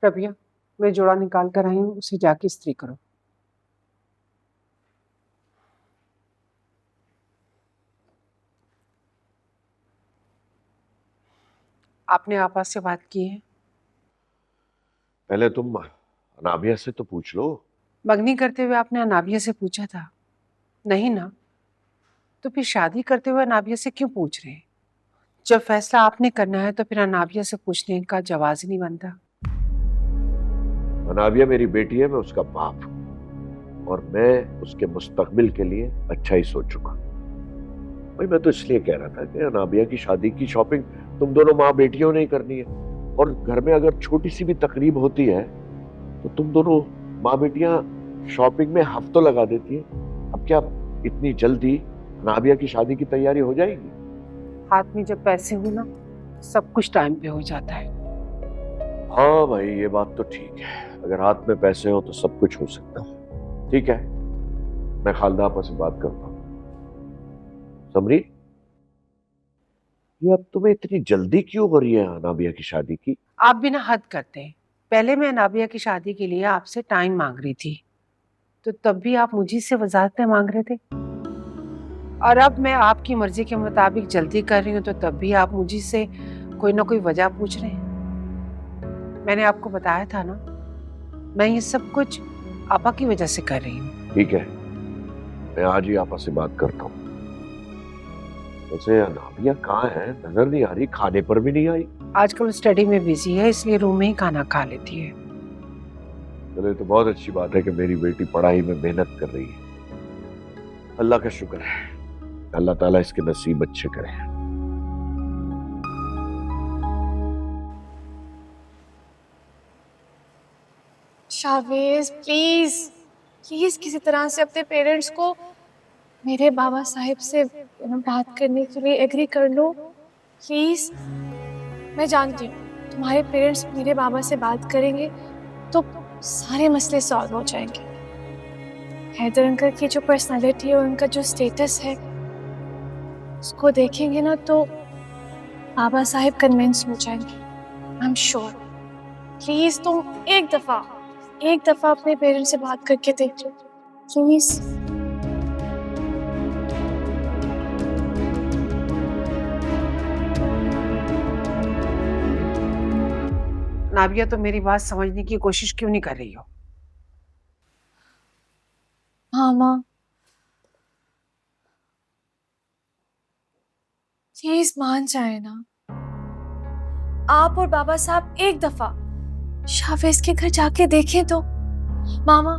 रबिया, मैं जोड़ा निकाल कर आई हूँ, उसे जाके इस्त्री करो। आपने आपा से बात की है? पहले तुम अनाबिया से तो पूछ लो। मंगनी करते हुए आपने अनाबिया से पूछा था? नहीं ना? तो फिर शादी करते हुए अनाबिया से क्यों पूछ रहे हैं? जब फैसला आपने करना है तो फिर अनाबिया से पूछने का जवाब ही नहीं बनता। अनाबिया मेरी बेटी है, मैं उसका बाप हूं और मैं उसके मुस्तकबिल के लिए अच्छा ही सोच चुका। भाई मैं तो इसलिए कह रहा था कि अनाबिया की शादी की शॉपिंग तुम दोनों माँ बेटियों ने ही करनी है, और घर में अगर छोटी सी भी तकरीब होती है तो तुम दोनों माँ बेटियां शॉपिंग में हफ्तों लगा देती है। अब क्या इतनी जल्दी अनाबिया की शादी की तैयारी हो जाएगी? हाथ में जब पैसे हो ना, सब कुछ टाइम पे हो जाता है। हाँ भाई, ये बात तो ठीक है, अगर हाथ में पैसे हो तो सब कुछ हो सकता है। ठीक है, मैं खालदा आपा से बात करता हूँ। समरी, ये अब तुम्हें इतनी जल्दी क्यों हो रही है अनाबिया की शादी की? आप भी ना हद करते हैं। पहले मैं अनाबिया की शादी के लिए आपसे टाइम मांग रही थी, तो तब भी आप मुझी से वजाहतें मांग रहे थे, और अब मैं आपकी मर्जी के मुताबिक जल्दी कर रही हूँ तो तब भी आप मुझी से कोई ना कोई वजह पूछ रहे हैं। मैंने आपको बताया था ना, मैं ये सब कुछ आपा की वजह से कर रही हूँ। ठीक है, मैं आज ही आपा से बात करता हूँ। वैसे अनाबिया कहाँ है? नजर नहीं आ रही, खाने पर भी नहीं आई। आजकल स्टडी में बिजी है, इसलिए रूम में ही खाना खा लेती है। चलो, तो बहुत अच्छी बात है कि मेरी बेटी पढ़ाई में मेहनत कर रही है। अल्लाह का शुक्र है, अल्लाह ताला इसके नसीब अच्छे करे। शावेज, प्लीज प्लीज किसी तरह से अपने पेरेंट्स को मेरे बाबा साहिब से बात करने के लिए एग्री कर लो प्लीज। मैं जानती हूँ तुम्हारे पेरेंट्स मेरे बाबा से बात करेंगे तो सारे मसले सॉल्व हो जाएंगे। हैदर अंकल की जो पर्सनालिटी है, उनका जो स्टेटस है, उसको देखेंगे ना तो बाबा साहिब कन्विंस हो जाएंगे, आई एम श्योर। प्लीज तुम एक दफा अपने पेरेंट्स से बात करके देख लो प्लीज। नाबिया, तो मेरी बात समझने की कोशिश क्यों नहीं कर रही हो? हाँ माँ, प्लीज मान जाए ना। आप और बाबा साहब एक दफा शावेज के घर जाके देखें तो। मामा,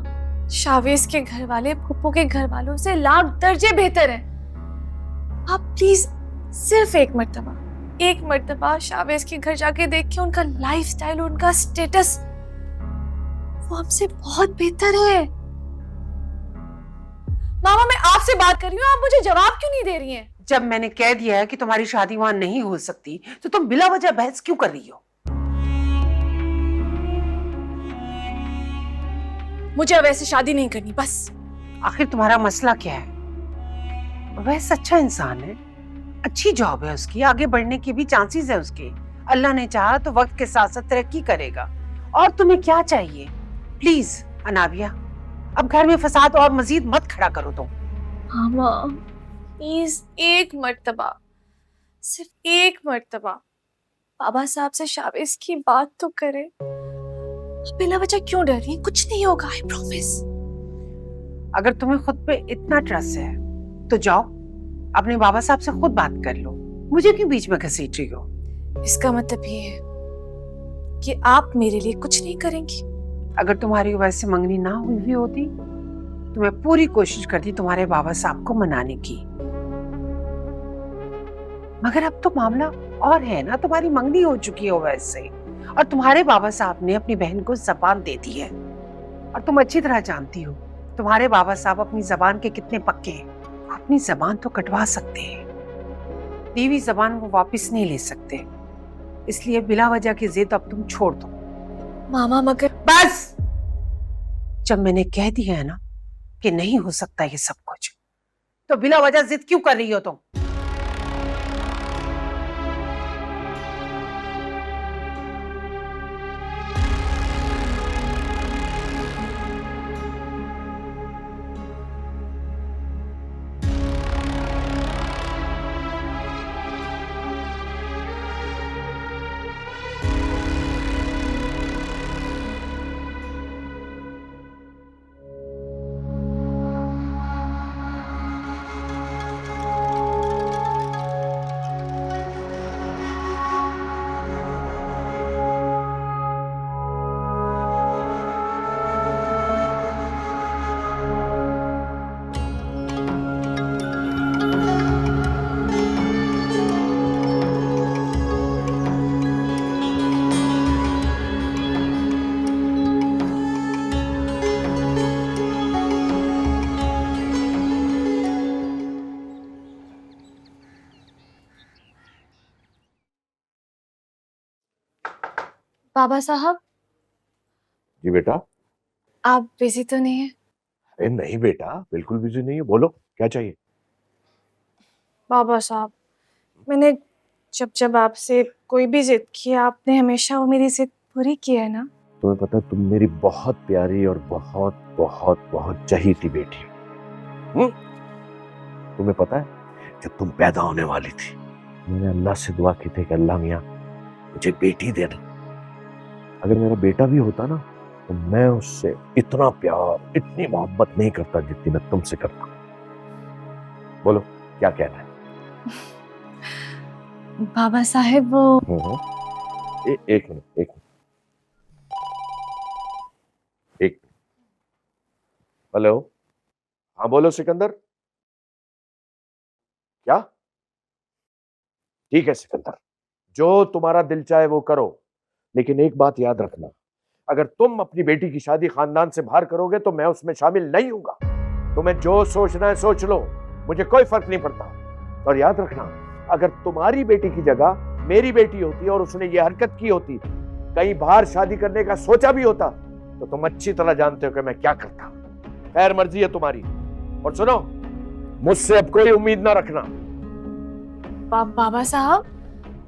शावेज के घर वाले फूफो के घर वालों से लाख दर्जे बेहतर हैं। आप प्लीज सिर्फ एक मर्तबा शावेज के घर जाके देखिए, उनका लाइफस्टाइल, उनका स्टेटस, वो हमसे बहुत बेहतर है। मामा, मैं आपसे बात कर रही हूँ, आप मुझे जवाब क्यों नहीं दे रही हैं? जब मैंने कह दिया है कि तुम्हारी शादी वहां नहीं हो सकती, तो तुम बिला वजह बहस क्यों कर रही हो? मुझे अब ऐसे शादी नहीं करनी, बस। आखिर तुम्हारा मसला क्या है? वैसे अच्छा इंसान है, अच्छी जॉब है उसकी, आगे बढ़ने की भी चांसेस है उसके। अल्लाह ने चाहा तो वक्त के साथ साथ तरक्की करेगा। और तुम्हें क्या चाहिए? प्लीज अनाबिया, अब घर में फसाद और मजीद मत खड़ा करो तुम। मामा प्लीज सिर्फ एक मर्तबा बाबा साहब से शावेज की बात तो करें। बिना वजह क्यों डर रही हैं? कुछ नहीं होगा, आई प्रॉमिस। अगर तुम्हें खुद पे इतना ट्रस्ट है तो जाओ अपने बाबा साहब से खुद बात कर लो, मुझे क्यों बीच में घसीट रही हो? इसका मतलब ये है कि आप मेरे लिए कुछ नहीं करेंगी? अगर तुम्हारी वैसे मंगनी ना हुई भी होती तो मैं पूरी कोशिश करती तुम्हारे बाबा साहब को मनाने की, मगर अब तो मामला और है ना। तुम्हारी मंगनी हो चुकी है वैसे, और तुम्हारे बाबा साहब ने अपनी बहन को जबान दे दी है, और तुम अच्छी तरह जानती हो तुम्हारे बाबा साहब अपनी जबान के कितने पक्के हैं। अपनी जबान तो कटवा सकते हैं, दी हुई जबान वो वापस नहीं ले सकते, इसलिए बिला वजह की जिद अब तुम छोड़ दो। मामा मगर बस, जब मैंने कह दिया है ना कि नहीं हो सकता ये सब कुछ, तो बिला वजह जिद क्यों कर रही हो तुम? बाबा साहब, जी बेटा। आप बिजी तो नहीं है? अरे नहीं बेटा, बिल्कुल बिजी नहीं है, बोलो क्या चाहिए। बाबा साहब, मैंने जब जब आपसे कोई भी जिद की, आपने हमेशा वो मेरी जिद पूरी की है ना? तुम्हें पता है, तुम मेरी बहुत प्यारी और बहुत बहुत बहुत चहीती बेटी हो। तुम्हें पता है, जब तुम पैदा होने वाली थी, मैंने अल्लाह से दुआ की थी कि अल्लाह मियाँ मुझे बेटी देना। अगर मेरा बेटा भी होता ना, तो मैं उससे इतना प्यार, इतनी मोहब्बत नहीं करता जितनी मैं तुमसे करता। बोलो क्या कहना है। बाबा साहब वो एक मिनट, एक मिनट, एक। हेलो, हाँ बोलो सिकंदर। क्या? ठीक है सिकंदर, जो तुम्हारा दिल चाहे वो करो, लेकिन एक बात याद रखना, अगर तुम अपनी बेटी की शादी खानदान से बाहर करोगे तो मैं उसमें शामिल नहीं हूंगा। तुम्हें जो सोचना है सोच लो, मुझे कोई फर्क नहीं पड़ता। और याद रखना, अगर तुम्हारी बेटी की जगह मेरी बेटी होती और उसने ये हरकत की होती, कहीं बाहर शादी करने का सोचा भी होता, तो तुम अच्छी तरह जानते हो कि मैं क्या करता। खैर मर्जी है तुम्हारी। और सुनो, मुझसे अब कोई उम्मीद ना रखना। बाबा साहब,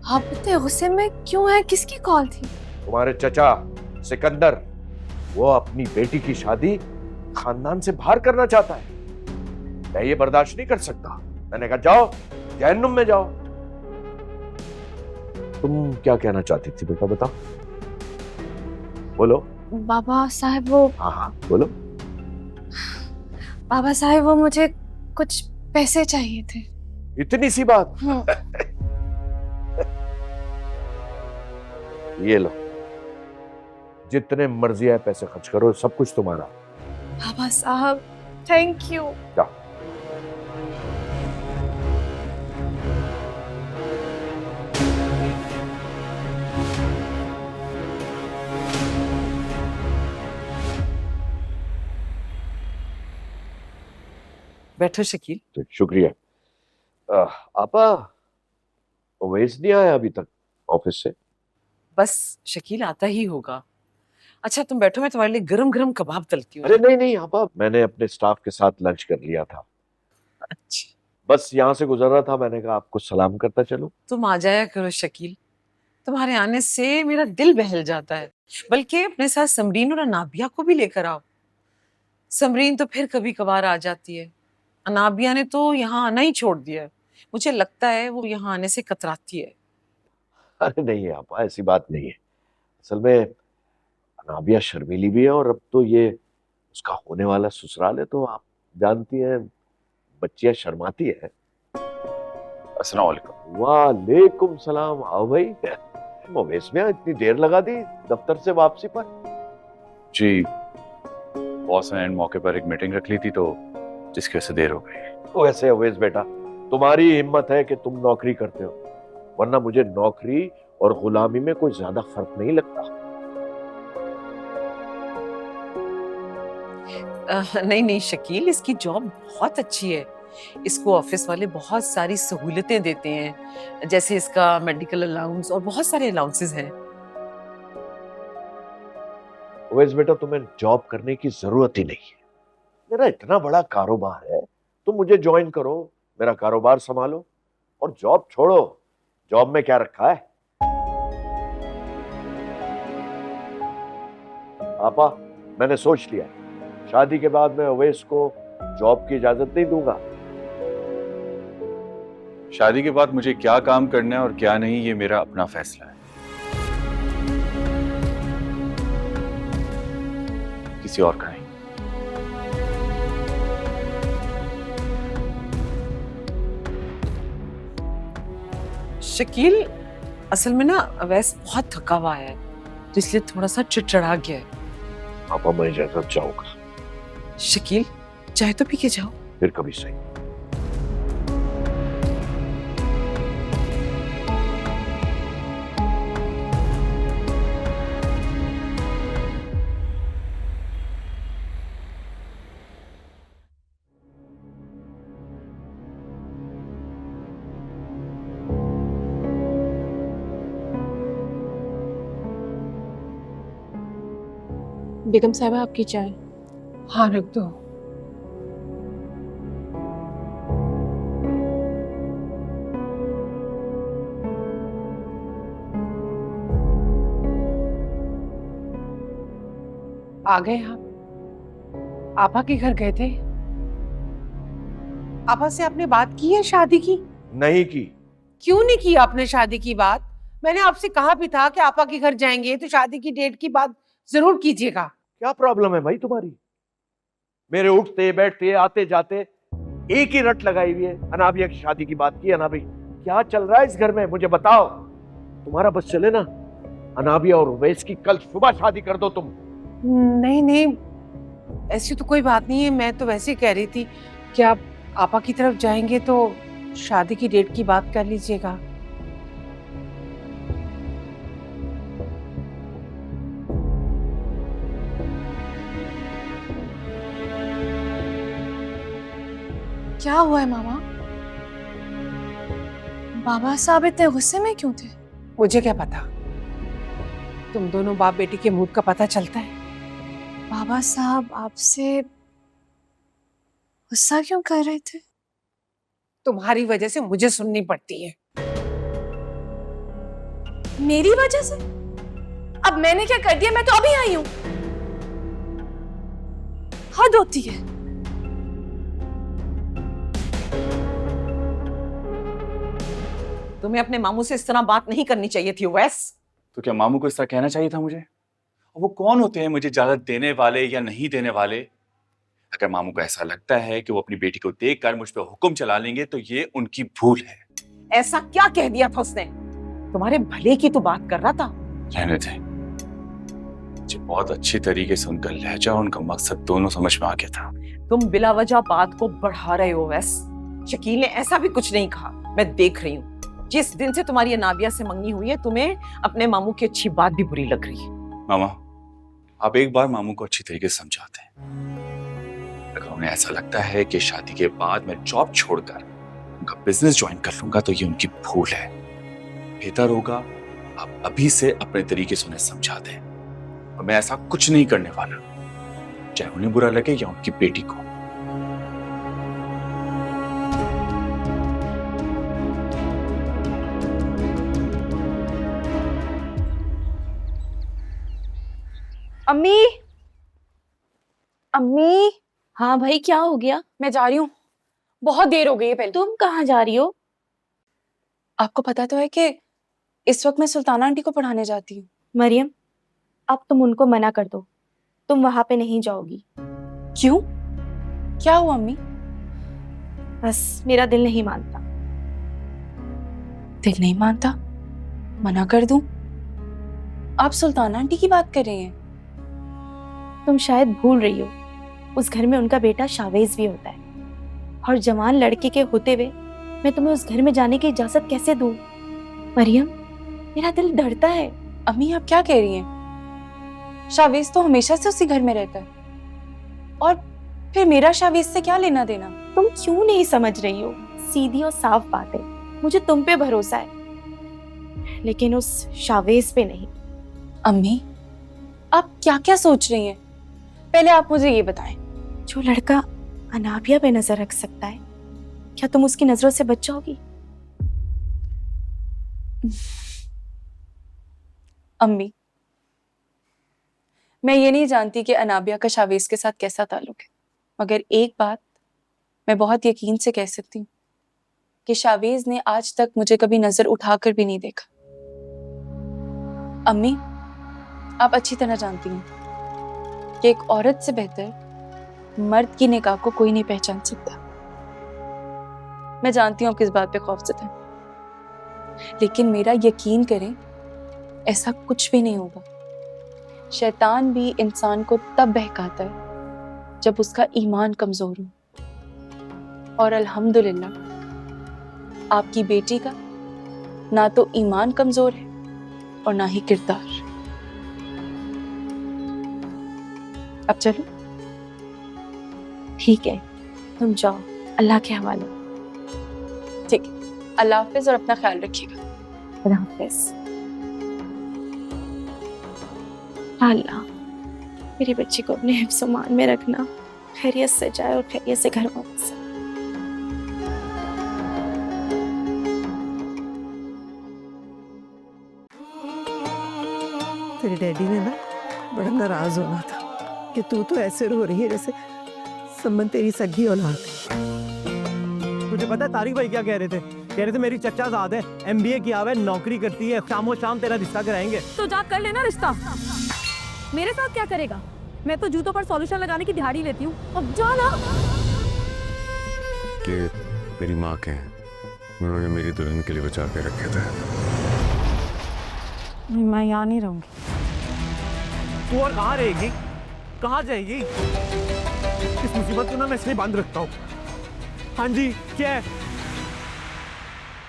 आप इतने गुस्से में क्यों हैं? किसकी कॉल थी? तुम्हारे चचा सिकंदर, वो अपनी बेटी की शादी खानदान से बाहर करना चाहता है। मैं ये बर्दाश्त नहीं कर सकता। मैंने कहा जाओ, जहन्नुम में जाओ। तुम क्या कहना चाहती थी बेटा, बताओ, बोलो। बाबा साहब वो हाँ हाँ बोलो। बाबा साहब वो मुझे कुछ पैसे चाहिए थे। इतनी सी बात? ये लो, जितने मर्जी है पैसे खर्च करो, सब कुछ तुम्हारा। बाबा साहब थैंक यू। जाओ। बैठो शकील। तो शुक्रिया। आपा, ओवैस नहीं आया अभी तक ऑफिस से? बस शकील आता ही होगा। अच्छा तुम बैठो, मैं तुम्हारे लिए गरम गरम कबाब तलती हूँ। अरे नहीं नहीं आपा, मैंने अपने स्टाफ के साथ लंच कर लिया था। अच्छा, बस यहाँ से गुजर रहा था, मैंने कहा आपको सलाम करता चलो। तुम आ जाया करो शकील, तुम्हारे आने से मेरा दिल बहल जाता है। बल्कि अपने साथ समरीन और अनाबिया को भी लेकर आओ। समरीन तो फिर कभी कभार आ जाती है, अनाबिया ने तो यहाँ आना ही छोड़ दिया है। मुझे लगता है वो यहाँ आने से कतराती है। अरे नहीं आपा, ऐसी बात नहीं है। असल में अनाबिया शर्मीली भी है, और अब तो ये उसका होने वाला ससुराल है, तो आप जानती हैं बच्चियां शर्माती है। अस्सलाम वालेकुम। वालेकुम सलाम। आओ भाई। मोवेश में इतनी देर लगा दी दफ्तर से वापसी पर? जी, बॉस ने इन मौके पर एक मीटिंग रख ली थी, तो जिसकी वजह से देर हो गई। वैसे अवेश बेटा, तुम्हारी हिम्मत है कि तुम नौकरी करते हो, वरना मुझे नौकरी और गुलामी में कोई ज्यादा फर्क नहीं लगता। नहीं नहीं शकील, इसकी जॉब बहुत अच्छी है। इसको ऑफिस वाले बहुत सारी सहूलतें देते हैं, जैसे इसका मेडिकल अलाउंस और बहुत सारे अलाउंसेस हैं। अवेश बेटा, तुम्हें जॉब करने की जरूरत ही नहीं है। मेरा इतना बड़ा कारोबार है, तुम मुझे ज्वाइन करो, मेरा कारोबार संभालो, और जॉब छोड़ो। जॉब में क्या रखा है? आपा, मैंने सोच लिया है, शादी के बाद मैं अवेश को जॉब की इजाजत नहीं दूंगा। शादी के बाद मुझे क्या काम करना है और क्या नहीं, ये मेरा अपना फैसला है। किसी और का नहीं। शकील, असल में ना अवैस बहुत थका हुआ है, तो इसलिए थोड़ा सा चिड़चिड़ा गया है। आपा, मैं इजाजत चाहूंगा। शकील, चाय तो पी के जाओ। फिर कभी सही। बेगम साहबा आपकी चाय। हाँ रख दो। आ गए आप? आपा के घर गए थे? आपा से आपने बात की है शादी की? नहीं की। क्यों नहीं की आपने शादी की बात? मैंने आपसे कहा भी था कि आपा के घर जाएंगे तो शादी की डेट की बात जरूर कीजिएगा। क्या प्रॉब्लम है भाई तुम्हारी? मेरे उठते बैठते आते जाते एक ही रट लगाई हुई है, अनाबिया की शादी की बात की। अनाबिया क्या चल रहा है इस घर में मुझे बताओ। तुम्हारा बस चले ना, अनाबिया और उवैस की कल सुबह शादी कर दो तुम। नहीं नहीं, ऐसी तो कोई बात नहीं है। मैं तो वैसे कह रही थी कि आप आपा की तरफ जाएंगे तो शादी की डेट की बात कर लीजिएगा। क्या हुआ है मामा? बाबा साहब इतने गुस्से में क्यों थे? मुझे क्या पता, तुम दोनों बाप बेटी के मूड का पता चलता है। बाबा साहब आपसे गुस्सा क्यों कर रहे थे? तुम्हारी वजह से मुझे सुननी पड़ती है। मेरी वजह से? अब मैंने क्या कर दिया? मैं तो अभी आई हूं। हद होती है। तुम्हें अपने मामू से इस तरह बात नहीं करनी चाहिए थी उवैस। तो क्या मामू को इस तरह कहना चाहिए था मुझे? और वो कौन होते हैं मुझे इजाजत देने वाले या नहीं देने वाले? अगर मामू को ऐसा लगता है कि वो अपनी बेटी को देखकर मुझ पर हुक्म चला लेंगे तो ये उनकी भूल है। ऐसा क्या कह दिया था उसने? तुम्हारे भले की तो बात कर रहा था। रहने थे, मुझे बहुत अच्छी तरीके से उनका लहजा और उनका मकसद दोनों समझ में आ गया था। तुम बिला वजह बात को बढ़ा रहे हो उवैस। शकील ने ऐसा भी कुछ नहीं कहा, मैं देख रही हूँ। जिस दिन से तुम्हारी अनाबिया से मंगनी हुई है तुम्हें अपने मामू की अच्छी बात भी बुरी लग रही है। मामा, आप एक बार मामू को अच्छी तरीके से समझाते हैं। अगर उन्हें ऐसा लगता है कि शादी के बाद मैं जॉब छोड़कर उनका बिजनेस ज्वाइन कर लूंगा तो ये उनकी भूल है। बेहतर होगा आप अभी से अपने तरीके से उन्हें समझा दें। और मैं ऐसा कुछ नहीं करने वाला, चाहे उन्हें बुरा लगे या उनकी बेटी को। अम्मी, अम्मी। हाँ भाई, क्या हो गया? मैं जा रही हूँ, बहुत देर हो गई है। पहले तुम कहाँ जा रही हो? आपको पता तो है कि इस वक्त मैं सुल्ताना आंटी को पढ़ाने जाती हूँ। मरियम, अब तुम उनको मना कर दो, तुम वहां पे नहीं जाओगी। क्यों? क्या हुआ अम्मी? बस मेरा दिल नहीं मानता। दिल नहीं मानता? मना कर दूं? आप सुल्ताना आंटी की बात कर रही हैं? तुम शायद भूल रही हो, उस घर में उनका बेटा शावेज भी होता है, और जवान लड़के के होते हुए मैं तुम्हें उस घर में जाने की इजाजत कैसे दूं? मरियम, मेरा दिल डरता है। अम्मी आप क्या कह रही हैं? शावेज तो हमेशा से उसी घर में रहता है, और फिर मेरा शावेज से क्या लेना देना? तुम क्यों नहीं समझ रही हो? सीधी और साफ बात है, मुझे तुम पे भरोसा है, लेकिन उस शावेज पे नहीं। अम्मी आप क्या क्या सोच रही हैं? पहले आप मुझे ये बताएं। जो लड़का अनाबिया पे नजर रख सकता है, क्या तुम उसकी नजरों से बच जाओगी? अम्मी मैं ये नहीं जानती कि अनाबिया का शावेज के साथ कैसा ताल्लुक है, मगर एक बात मैं बहुत यकीन से कह सकती हूँ कि शावेज ने आज तक मुझे कभी नजर उठाकर भी नहीं देखा। अम्मी आप अच्छी तरह जानती हैं कि एक औरत से बेहतर मर्द की निगाह को कोई नहीं पहचान सकता। मैं जानती हूँ आप किस बात पे खौफज़दा हैं, लेकिन मेरा यकीन करें ऐसा कुछ भी नहीं होगा। शैतान भी इंसान को तब बहकाता है जब उसका ईमान कमजोर हो, और अल्हम्दुलिल्लाह आपकी बेटी का ना तो ईमान कमजोर है और ना ही किरदार। अब चलो। ठीक है, तुम जाओ, अल्लाह के हवाले। ठीक है, अल्लाह हाफिज और अपना ख्याल रखिएगा। खुदा हाफिज। अल्लाह, मेरी बच्ची को अपने हिफ्ज़ मान में रखना, खैरियत से जाए और खैरियत से घर वापस आए। तेरे डैडी ने ना बड़ा नाराज होना था कि तू तो ऐसे रो रही है जैसे संबंध तेरी सगी औलाद है। तुझे पता है तारिक भाई क्या कह रहे थे? कह रहे थे मेरी चचा ज़ाद है, MBA किया हुआ है, नौकरी करती है, शामो शाम तेरा रिश्ता कराएंगे। तो जा कर लेना रिश्ता। मेरे साथ क्या करेगा? मैं तो जूतों पर सॉल्यूशन लगाने की दिहाड़ी लेती हूँ। अब जा ना। ये मेरी माँ के हैं, उन्होंने मेरी दुल्हन के लिए बचा के रखे थे। मैं यहाँ नहीं रहूंगी। तू और कहाँ रहेगी, कहाँ जाएगी? इस मुसीबत को ना मैं इसलिए बंद रखता हूँ। हाँ जी, क्या है?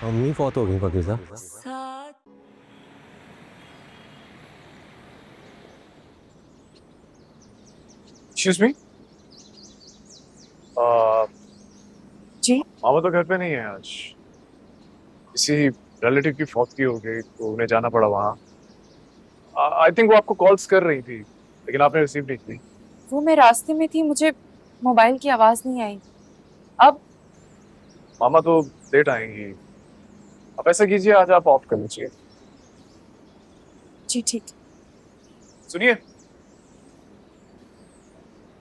अम्मी फौत हो गई फकीर साहब। Excuse me? जी? मामा तो घर पे नहीं है आज। किसी रिलेटिव की फौतगी हो गई तो उन्हें जाना पड़ा वहाँ। आई थिंक वो आपको कॉल्स कर रही थी लेकिन आपने रिसीव नहीं की। वो मैं रास्ते में थी, मुझे मोबाइल की आवाज नहीं आई। अब मामा तो लेट आएंगी। आप ऐसा कीजिए, आज आप ऑफ कर लीजिए। जी ठीक। सुनिए,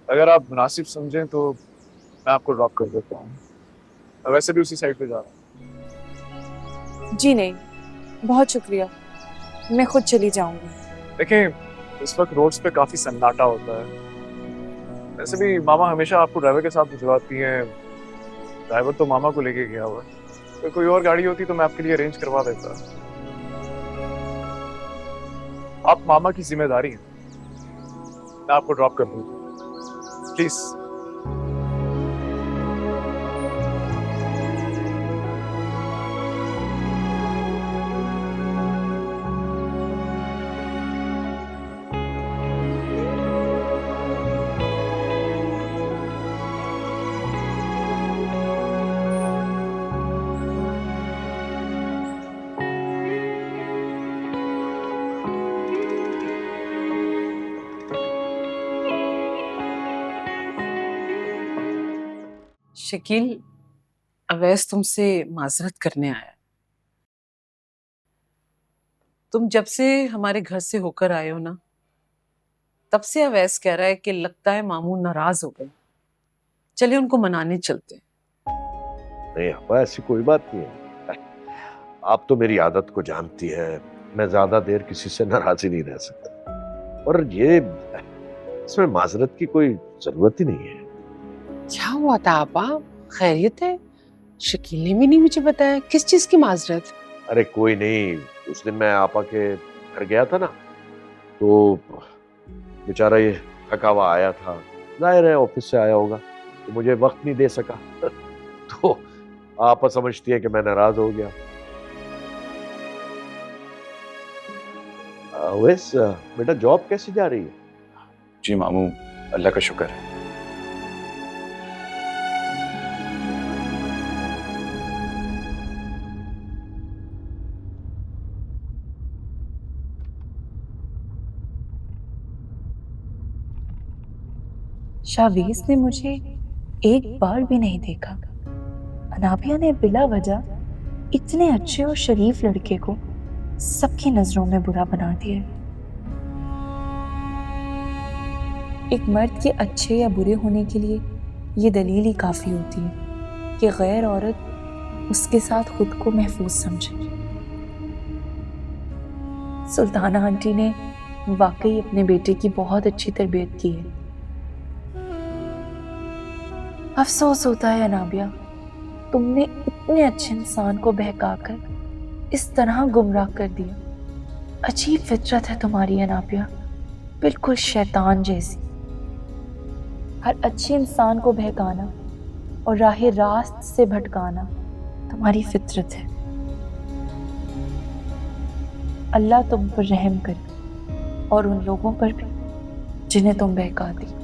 अगर आप मुनासिब समझें तो मैं आपको ड्रॉप कर देता हूँ। मैं वैसे भी उसी साइड पे जा रहा हूँ। जी नहीं, बहुत शुक्रिया, मैं खुद चली जाऊंगी। देखें, इस वक्त रोड्स पे काफी सन्नाटा होता है। वैसे भी मामा हमेशा आपको ड्राइवर के साथ भिजवाती हैं। ड्राइवर तो मामा को लेके गया हुआ है। तो कोई और गाड़ी होती तो मैं आपके लिए अरेंज करवा देता। आप मामा की जिम्मेदारी है, मैं आपको ड्रॉप कर दूंगा। प्लीज। शकील, अवैस तुमसे माजरत करने आया। तुम जब से हमारे घर से होकर आए हो ना, तब से अवैस कह रहा है कि लगता है मामू नाराज हो गए। चलिए उनको मनाने चलते हैं। नहीं अब्बा, ऐसी कोई बात नहीं है। आप तो मेरी आदत को जानती है, मैं ज्यादा देर किसी से नाराज ही नहीं रह सकता। और ये इसमें माजरत की कोई जरूरत ही नहीं है। क्या हुआ था आपा? खैरियत है? शकील ने भी नहीं मुझे बताया। किस चीज की माजरत? अरे कोई नहीं, उस दिन मैं आपा के घर गया था ना, तो बेचारा ये थका हुआ आया था, जाहिर है ऑफिस से आया होगा, तो मुझे वक्त नहीं दे सका। तो आपा समझती है कि मैं नाराज हो गया। वैसे बेटा जॉब कैसी जा रही है? जी मामू, अल्लाह का शुक्र है। शावीज ने मुझे एक बार भी नहीं देखा। अनाबिया ने बिला वजह इतने अच्छे और शरीफ लड़के को सबकी नजरों में बुरा बना दिया। एक मर्द के अच्छे या बुरे होने के लिए ये दलील ही काफी होती है कि गैर औरत उसके साथ खुद को महफूज समझे। सुल्ताना आंटी ने वाकई अपने बेटे की बहुत अच्छी तरबियत की है। अफसोस होता है अनाबिया, तुमने इतने अच्छे इंसान को बहकाकर इस तरह गुमराह कर दिया। अजीब फितरत है तुम्हारी अनाबिया, बिल्कुल शैतान जैसी। हर अच्छे इंसान को बहकाना और राह रास्त से भटकाना तुम्हारी फितरत है। अल्लाह तुम पर रहम करे और उन लोगों पर भी जिन्हें तुम बहकाती।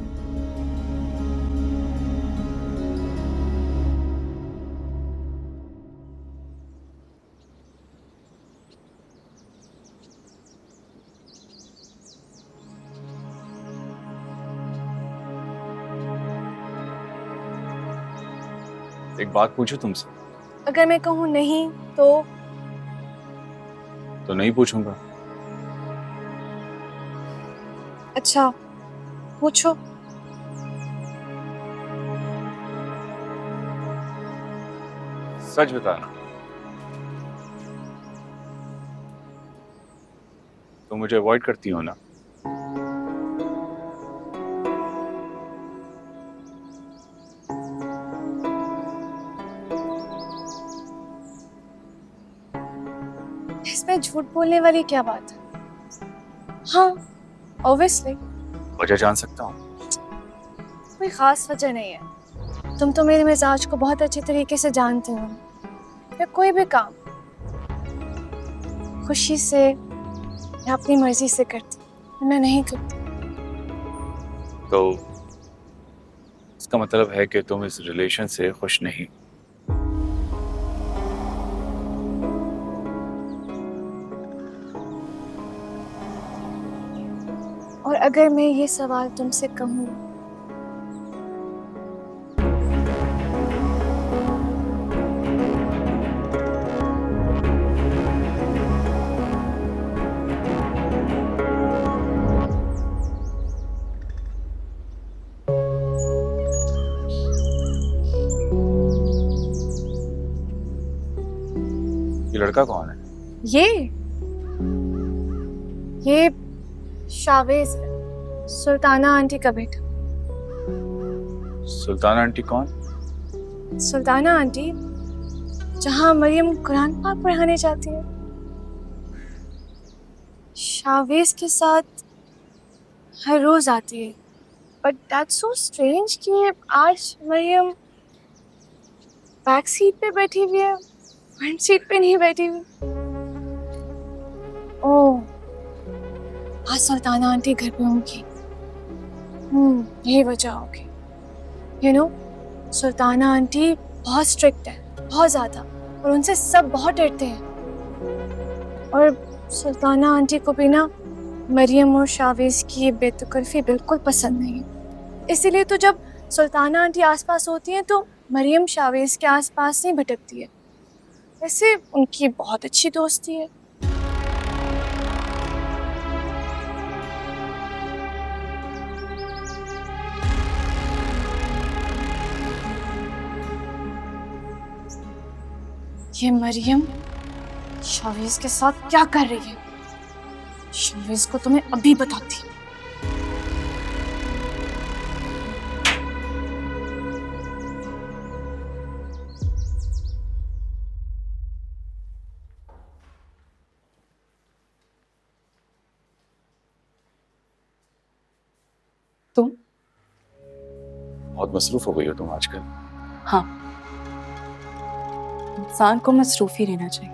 एक बात पूछूं तुमसे? अगर मैं कहूँ नहीं तो नहीं पूछूंगा। अच्छा, पूछो। सच बताना, तुम मुझे अवॉइड करती हो ना? इसमें झूठ बोलने वाली क्या बात है? हाँ, ऑब्वियसली। वजह जान सकता हूँ? कोई खास वजह नहीं है। तुम तो मेरे मिजाज को बहुत अच्छे तरीके से जानते हो। मैं कोई भी काम खुशी से या अपनी मर्जी से करती, मैं नहीं करती। तो इसका मतलब है कि तुम इस रिलेशन से खुश नहीं? और अगर मैं ये सवाल तुमसे कहूँ, ये लड़का कौन है? ये शावेज है, सुल्ताना आंटी का बेटा। सुल्ताना आंटी कौन? सुल्ताना आंटी जहाँ मरियम कुरान पाक पढ़ाने जाती है, शावेज के साथ हर रोज आती है। बट दैट्स सो स्ट्रेंज कि आज मरियम बैक सीट पे बैठी हुई है, फ्रंट सीट पे नहीं बैठी हुई। ओह, आज सुल्ताना आंटी घर पे होंगी। यही वजह होगी। यू नो, सुल्ताना आंटी बहुत स्ट्रिक्ट है, बहुत ज़्यादा, और उनसे सब बहुत डरते हैं। और सुल्ताना आंटी को भी ना मरियम और शावेज की ये बेतकल्फी बिल्कुल पसंद नहीं है। इसीलिए तो जब सुल्ताना आंटी आसपास होती हैं तो मरियम शावेज के आसपास नहीं भटकती है। वैसे उनकी बहुत अच्छी दोस्ती है। ये मरियम शावेज के साथ क्या कर रही है? शावेज को तो मैं अभी बताती हूँ। तुम बहुत मसरूफ हो गई हो तुम आजकल। हाँ, इंसान को मसरूफ ही रहना चाहिए।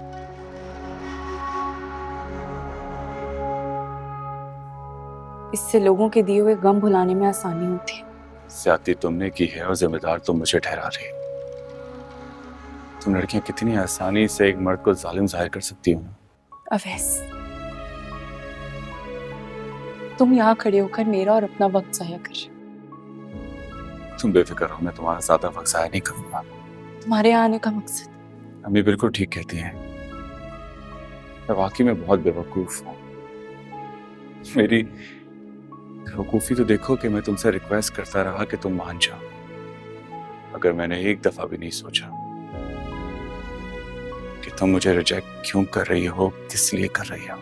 इससे लोगों के दिए हुए गम भुलाने में आसानी होती है। ज्यादती तुमने की है और जिम्मेदार तुम मुझे ठहरा रही हो। तुम लड़कियां कितनी आसानी से एक मर्द को जालिम जाहिर कर सकती हो ना। अवैस, तुम यहाँ खड़े होकर मेरा और अपना वक्त जाया कर रहे हो। तुम बेफिक्र हो, मैं तुम्हारा ज्यादा वक्त जाया नहीं करूंगा। तुम्हारे यहाँ आने का मकसद? अम्मी बिल्कुल ठीक कहती हैं। मैं वाकई में बहुत बेवकूफ हूँ। मेरी बेवकूफी तो देखो कि मैं तुमसे रिक्वेस्ट करता रहा कि तुम मान जाओ, अगर मैंने एक दफा भी नहीं सोचा कि तुम मुझे रिजेक्ट क्यों कर रही हो, किस लिए कर रही हो।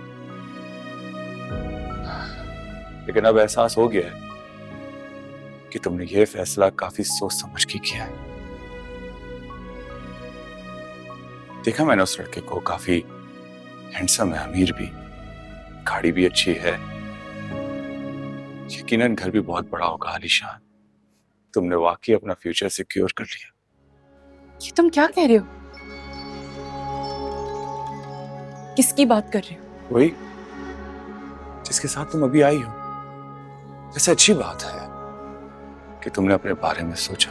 लेकिन अब एहसास हो गया है कि तुमने ये फैसला काफी सोच समझ के किया है। देखा मैंने उस लड़के को, काफी हैंडसम है, अमीर भी, गाड़ी भी अच्छी है, यकीनन घर भी बहुत बड़ा होगा, आलीशान। तुमने वाकई अपना फ्यूचर सिक्योर कर लिया। ये तुम क्या कह रहे हो? किसकी बात कर रहे हो? वही जिसके साथ तुम अभी आई हो। वैसे अच्छी बात है कि तुमने अपने बारे में सोचा,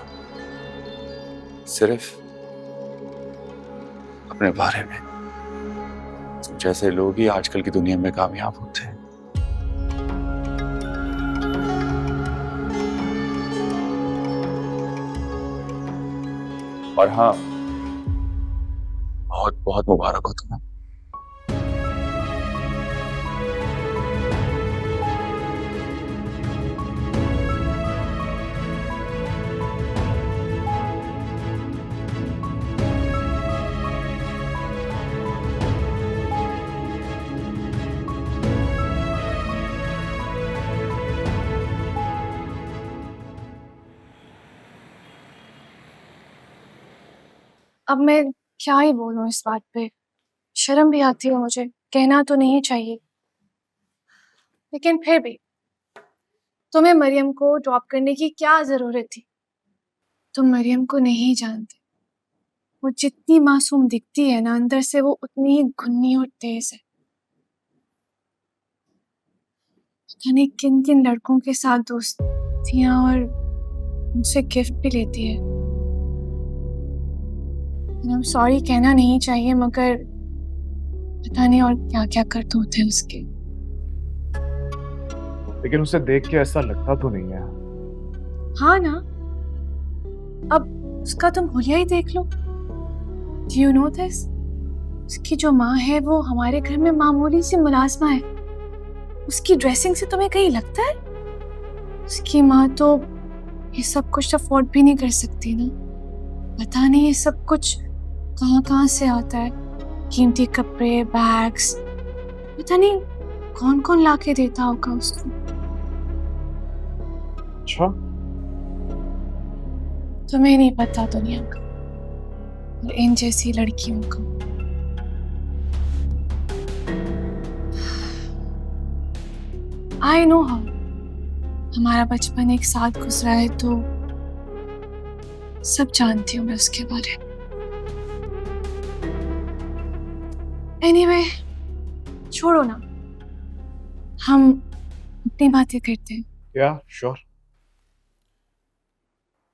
सिर्फ अपने बारे में। तुम जैसे लोग ही आजकल की दुनिया में कामयाब होते हैं। और हाँ, बहुत बहुत मुबारक हो तुम्हें। अब मैं क्या ही बोलूं इस बात पे। शर्म भी आती है मुझे, कहना तो नहीं चाहिए, लेकिन फिर भी तुम्हें मरियम को ड्रॉप करने की क्या जरूरत थी? तुम मरियम को नहीं जानते। वो जितनी मासूम दिखती है ना, अंदर से वो उतनी ही घुन्नी और तेज है। पता नहीं किन किन लड़कों के साथ दोस्तियां और उनसे गिफ्ट भी लेती है। सॉरी कहना नहीं चाहिए, मगर पता नहीं और क्या क्या करते होते हैं उसके। लेकिन उसे देख के ऐसा लगता तो नहीं है। हाँ ना, अब उसका तुम हुलिया ही देख लो। Do you know this? उसकी जो माँ है वो हमारे घर में मामूली सी मुलाजमा है। उसकी ड्रेसिंग से तुम्हें कहीं लगता है? उसकी माँ तो ये सब कुछ अफोर्ड भी नहीं कर सकती ना। पता नहीं ये सब कुछ कहाँ कहाँ से आता है। कीमती कपड़े, बैग्स, पता नहीं कौन कौन लाके देता होगा उसको। अच्छा, तुम्हें नहीं पता दुनिया का और इन जैसी लड़कियों का। आई नो हाउ, हमारा बचपन एक साथ गुजरा है तो सब जानती हूँ मैं उसके बारे में। एनीवे, छोड़ो ना, हम अपनी बातें करते हैं। या श्योर।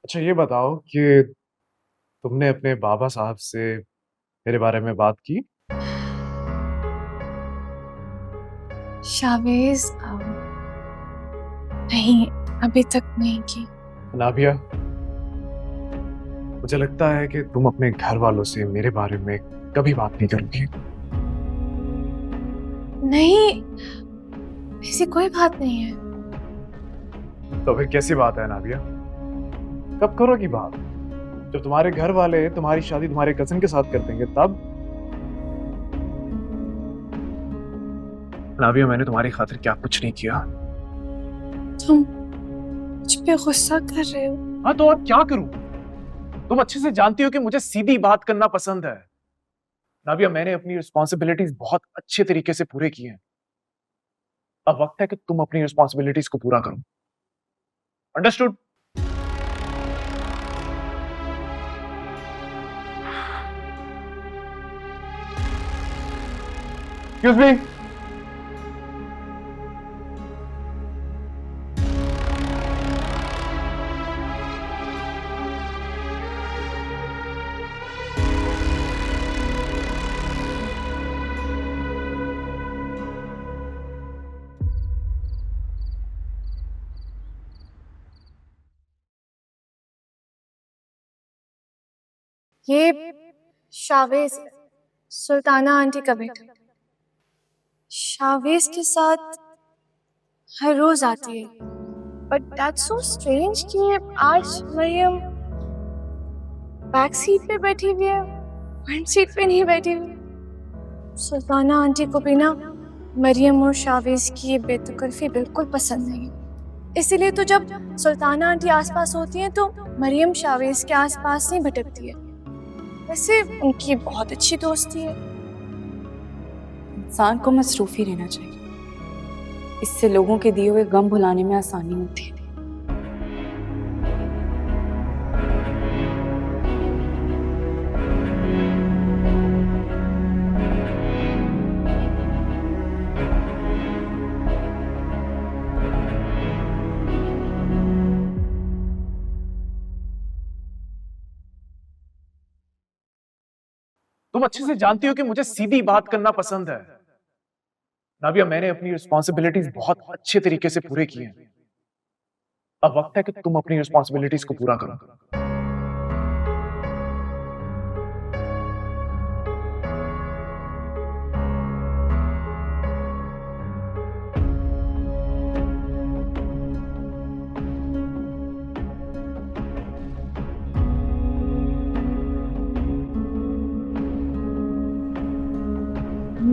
अच्छा ये बताओ कि तुमने अपने बाबा साहब से मेरे बारे में बात की? शावेज, नहीं, अभी तक नहीं की। अनाबिया, मुझे लगता है कि तुम अपने घर वालों से मेरे बारे में कभी बात नहीं करोगी। नहीं, ऐसी कोई बात नहीं है। तो फिर कैसी बात है अनाबिया? कब करोगी बात? जब तुम्हारे घर वाले तुम्हारी शादी तुम्हारे कजिन के साथ कर देंगे तब? अनाबिया, मैंने तुम्हारी खातिर क्या कुछ नहीं किया। तुम मुझ पे गुस्सा कर रहे हो? हाँ तो अब क्या करूं? तुम अच्छे से जानती हो कि मुझे सीधी बात करना पसंद है। नाबिया, मैंने अपनी रिस्पॉन्सिबिलिटीज बहुत अच्छे तरीके से पूरे किए हैं। अब वक्त है कि तुम अपनी रिस्पॉन्सिबिलिटीज को पूरा करो। अंडरस्टूड? Excuse me. ये शावेज, सुल्ताना आंटी का बेटा। शावेज के साथ हर रोज आती है, बट दैट्स सो स्ट्रेंज कि आज मरियम बैक सीट पे बैठी हुई है, फ्रंट सीट पे नहीं बैठी हुई। सुल्ताना आंटी को भी ना मरियम और शावेज की ये बेतकल्फी बिल्कुल पसंद नहीं है। इसीलिए तो जब सुल्ताना आंटी आसपास होती हैं तो मरियम शावेज के आसपास नहीं भटकती है। वैसे उनकी बहुत अच्छी दोस्ती है। इंसान को मसरूफ ही रहना चाहिए, इससे लोगों के दिए हुए गम भुलाने में आसानी होती है। तुम अच्छे से जानती हो कि मुझे सीधी बात करना पसंद है। नाबिया, मैंने अपनी रिस्पॉन्सिबिलिटीज बहुत अच्छे तरीके से पूरे किए हैं। अब वक्त है कि तुम अपनी रिस्पॉन्सिबिलिटीज को पूरा करो।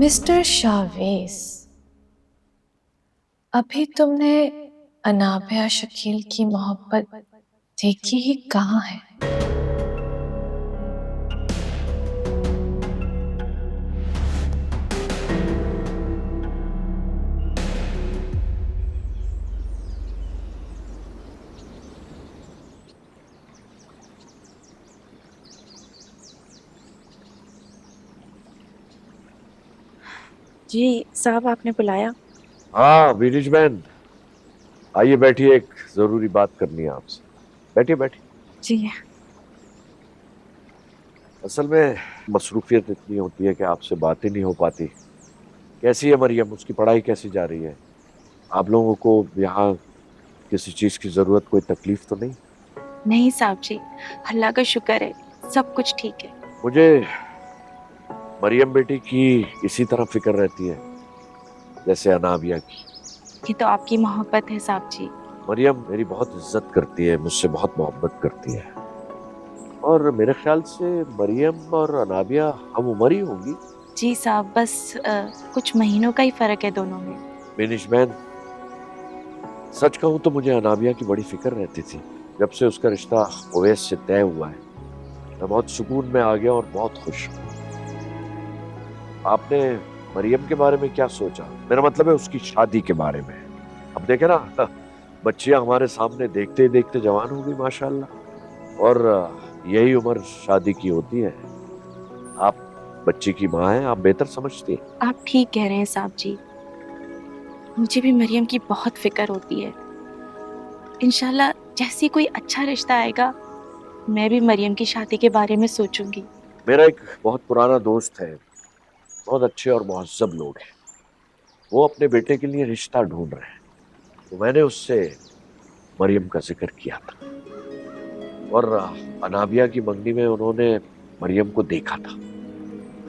मिस्टर शावेज, अभी तुमने अनाबिया शकील की मोहब्बत देखी ही कहाँ है? जी साहब, आपने बुलाया? हाँ विनीश बहन, आइए बैठिए, एक जरूरी बात करनी है आपसे। बैठिए बैठिए। जी। असल में मसरूफियत इतनी होती है कि आपसे बात ही नहीं हो पाती। कैसी है मरियम, उसकी पढ़ाई कैसी जा रही है? आप लोगों को यहाँ किसी चीज की जरूरत, कोई तकलीफ तो नहीं? नहीं साहब जी, अल्लाह का शुक्र है, सब कुछ ठीक है। मुझे मरियम बेटी की इसी तरह फिक्र रहती है जैसे अनाबिया की। ये तो आपकी मोहब्बत है साहब जी। मरियम मेरी बहुत इज्जत करती है, मुझसे बहुत मोहब्बत करती है, और मेरे ख्याल से मरियम और अनाबिया हम उम्र ही होंगी। जी साहब, बस कुछ महीनों का ही फर्क है दोनों में। बेनिश बहन, सच कहूं तो मुझे अनाबिया की बड़ी फिक्र रहती थी। जब से उसका रिश्ता ओवैस से तय हुआ है, मैं बहुत सुकून में आ गया और बहुत खुश हूं। आपने मरियम के बारे में क्या सोचा? मेरा मतलब है उसकी शादी के बारे में। अब देखे ना, बच्चियां हमारे सामने देखते ही देखते जवान हो गई माशाल्लाह, और यही उम्र शादी की होती है। आप बच्ची की माँ हैं, आप बेहतर समझती हैं। आप ठीक कह रहे हैं साहब जी, मुझे भी मरियम की बहुत फिक्र होती है। इंशाल्लाह जैसे कोई अच्छा रिश्ता आएगा, मैं भी मरियम की शादी के बारे में सोचूंगी। मेरा एक बहुत पुराना दोस्त है, बहुत अच्छे और मुहज्जब लोग हैं, वो अपने बेटे के लिए रिश्ता ढूंढ रहे हैं। तो मैंने उससे मरियम का जिक्र किया था, और अनाबिया की मंगनी में उन्होंने मरियम को देखा था।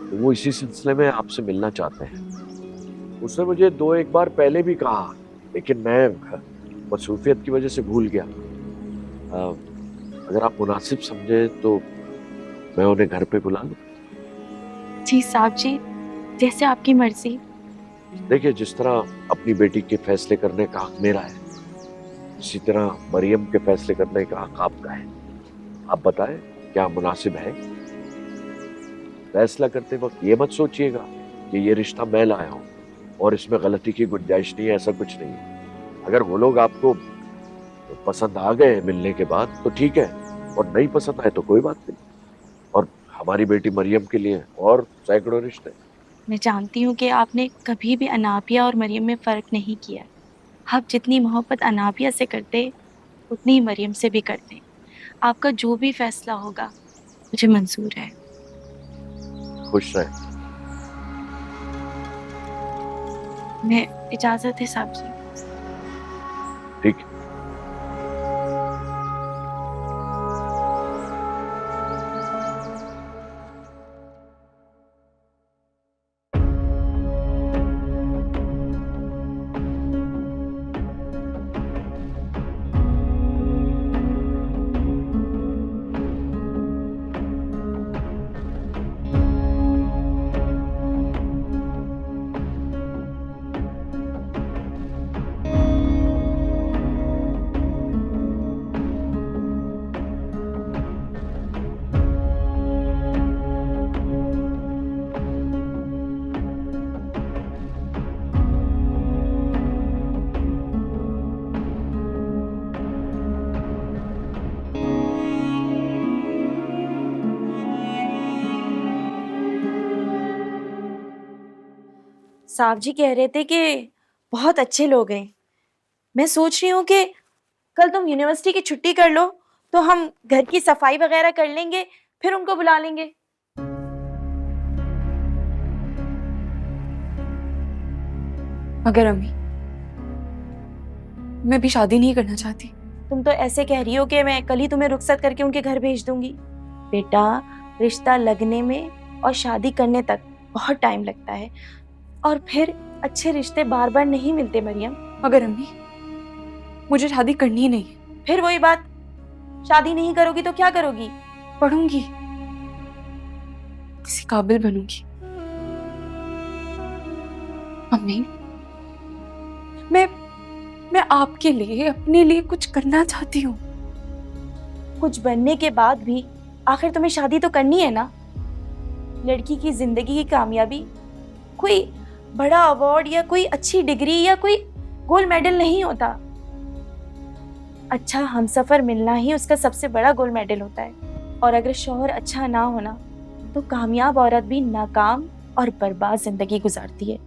तो वो इसी सिलसिले में आपसे मिलना चाहते हैं। उसने मुझे दो एक बार पहले भी कहा, लेकिन मैं मसरूफियत की वजह से भूल गया। अगर आप मुनासिब समझे तो मैं उन्हें घर पे बुला लूं? जी साहब जी, जैसे आपकी मर्जी। देखिए, जिस तरह अपनी बेटी के फैसले करने का हक मेरा है, इसी तरह मरियम के फैसले करने का हक आपका है। आप बताएं क्या मुनासिब है? फैसला करते वक्त ये मत सोचिएगा कि ये रिश्ता मैं लाया हूं और इसमें गलती की गुंजाइश नहीं है, ऐसा कुछ नहीं है। अगर वो लोग आपको पसंद आ गए मिलने के बाद तो ठीक है, और नहीं पसंद आए तो कोई बात नहीं। और हमारी बेटी मरियम के लिए और सैकड़ों रिश्ते। मैं जानती हूँ कि आपने कभी भी अनाबिया और मरियम में फ़र्क नहीं किया। आप जितनी मोहब्बत अनाबिया से करते, उतनी ही मरियम से भी करते। आपका जो भी फैसला होगा मुझे मंजूर है। खुश रहे। मैं इजाज़त है साहब जी। ठीक है। साहब जी कह रहे थे कि बहुत अच्छे लोग हैं। मैं सोच रही हूँ कि कल तुम यूनिवर्सिटी की छुट्टी कर लो तो हम घर की सफाई वगैरह कर लेंगे, फिर उनको बुला लेंगे। मगर अम्मी, मैं भी शादी नहीं करना चाहती। तुम तो ऐसे कह रही हो कि मैं कल ही तुम्हें रुखसत करके उनके घर भेज दूंगी। बेटा, रिश्ता लगने में और शादी करने तक बहुत टाइम लगता है, और फिर अच्छे रिश्ते बार बार नहीं मिलते मरियम। मगर अम्मी, मुझे शादी करनी ही नहीं है। फिर वही बात, शादी नहीं करोगी तो क्या करोगी? पढ़ूंगी, किसी काबिल बनूंगी। अम्मी, मैं आपके लिए, अपने लिए कुछ करना चाहती हूँ। कुछ बनने के बाद भी आखिर तुम्हें शादी तो करनी है ना। लड़की की जिंदगी की कामयाबी कोई बड़ा अवार्ड या कोई अच्छी डिग्री या कोई गोल्ड मेडल नहीं होता। अच्छा हमसफर मिलना ही उसका सबसे बड़ा गोल्ड मेडल होता है। और अगर शौहर अच्छा ना होना तो कामयाब औरत भी नाकाम और बर्बाद जिंदगी गुजारती है।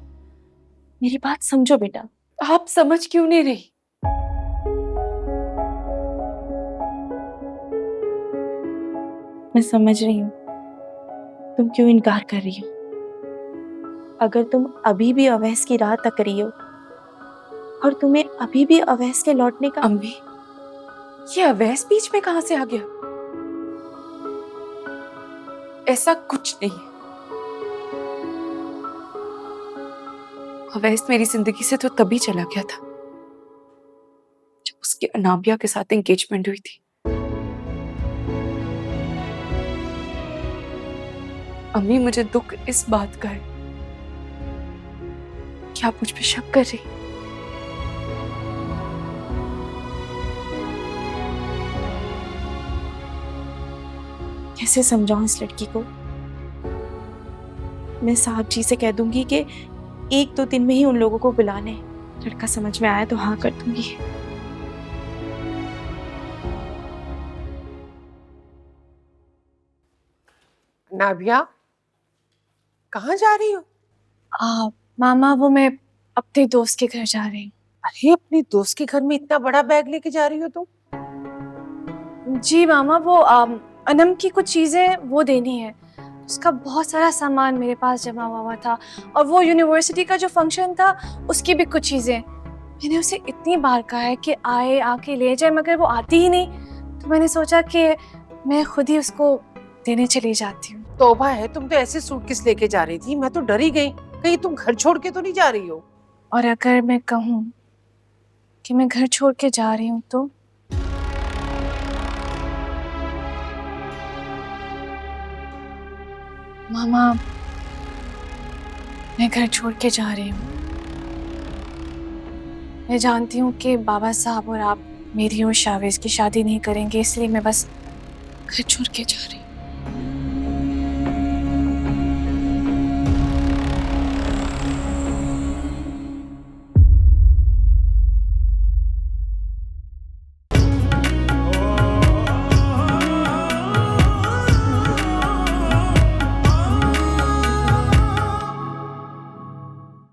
मेरी बात समझो बेटा। आप समझ क्यों नहीं रही? मैं समझ रही हूँ तुम क्यों इनकार कर रही हो। अगर तुम अभी भी अवैस की राह तक रही हो और तुम्हें अभी भी अवैस के लौटने का। अम्मी, ये अवैस बीच में कहां से आ गया? ऐसा कुछ नहीं है। अवैस मेरी जिंदगी से तो तभी चला गया था जब उसकी अनाबिया के साथ एंगेजमेंट हुई थी। अम्मी, मुझे दुख इस बात का है कि आप मुझ पे शक कर रही। कैसे समझाऊं इस लड़की को। मैं साहब जी से कह दूंगी कि 1-2 दिन में ही उन लोगों को बुला लें। लड़का समझ में आया तो हाँ कर दूंगी। नाबिया, कहाँ जा रही हो? मामा, वो मैं अपने दोस्त के घर जा रही हूँ। अरे अपने दोस्त के घर में इतना बड़ा बैग लेके जा रही हो तुम? जी मामा, वो अनम की कुछ चीज़ें वो देनी है। उसका बहुत सारा सामान मेरे पास जमा हुआ था और वो यूनिवर्सिटी का जो फंक्शन था उसकी भी कुछ चीज़ें। मैंने उसे इतनी बार कहा है कि आए आके ले जाए, मगर वो आती ही नहीं। तो मैंने सोचा कि मैं खुद ही उसको देने चली जाती हूँ। तौबा है, तुम तो ऐसे सूटकेस लेके जा रही थी, मैं तो डर ही गई कहीं तुम घर छोड़ के तो नहीं जा रही हो। और अगर मैं कहूँ कि मैं घर छोड़ के जा रही हूँ तो? मामा, मैं घर छोड़ के जा रही हूँ। मैं जानती हूँ कि बाबा साहब और आप मेरी और शावेज की शादी नहीं करेंगे, इसलिए मैं बस घर छोड़ के जा रही हूँ।